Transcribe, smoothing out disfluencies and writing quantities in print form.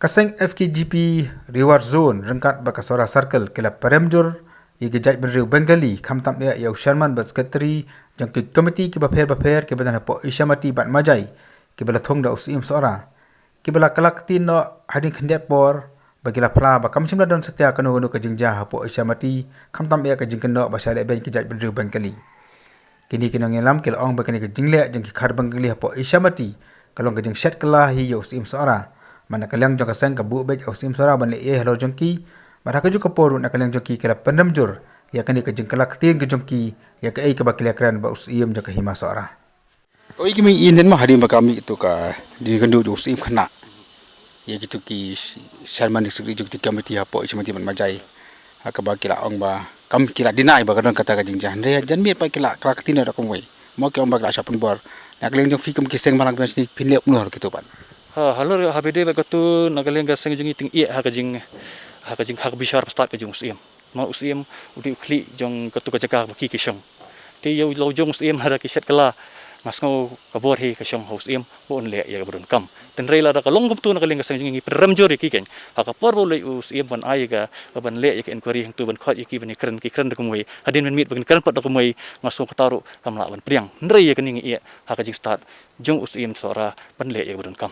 Kaseng FKGP Reward Zone rengkat bakasora circle kila Paremjur ye gejaj benriu Bengali khamtam ya Sharman bat sekretari jang ke komiti ke baper ke badan po Ishamati bat majai ke bala thong da usim sora ke bala kalaktin no hading khendet por bagila pla ba kam chimla don setia kanu ke jingja po Ishamati khamtam ya ke jingkeno ba shale ben ke jaj benriu Bengali kini kena ngelam ke ong ba kini ke jingle jang ke khar Bengali po Ishamati kalong ke jing shat kala hi usim sora mana kaliang jong kaseng ka bu bej usim sora ban le hello jongki bara ka ju ka poru na kaliang jongki kala Pendamjur ya kani ka jing kala ktin ke jongki ya ka ei ka bakila kran ba usim jong ka hima sora oi kimi inden ma hari makami itu ka di gendu usim khana ya gitu ki Sharman district jukti committee apo Ishamati ban majai ka ba kila ong ba kam kila dinai ba kadon kata ka jing jan re jan mi pa kila kraktin ra komoi mo ke ong ba kila shapun bor na kaliang jong fi kam kiseng malang dan sini pinle upnor gitu ban Halo habede bagatu nagaling gasang jung iting iya hakajing bishar pastat ka jung usim ma usim udi ukli jong katu kajaka baki kishong ti yo lo jong usim hara kishat kala masngo kabor he kishong usim bon le ya burun kam ten rela da kalong gumtu nagaling gasang jung Paremjur ki ken haka porbo le usim ban ai ga ban le ya inquiry tu ban khat ki ban kren da kumoi hadin men mit ban kren pat da kumoi masngo kataru kamla ban priang nre ya kening iya hakajing start jung usim sora ban le ya burun kam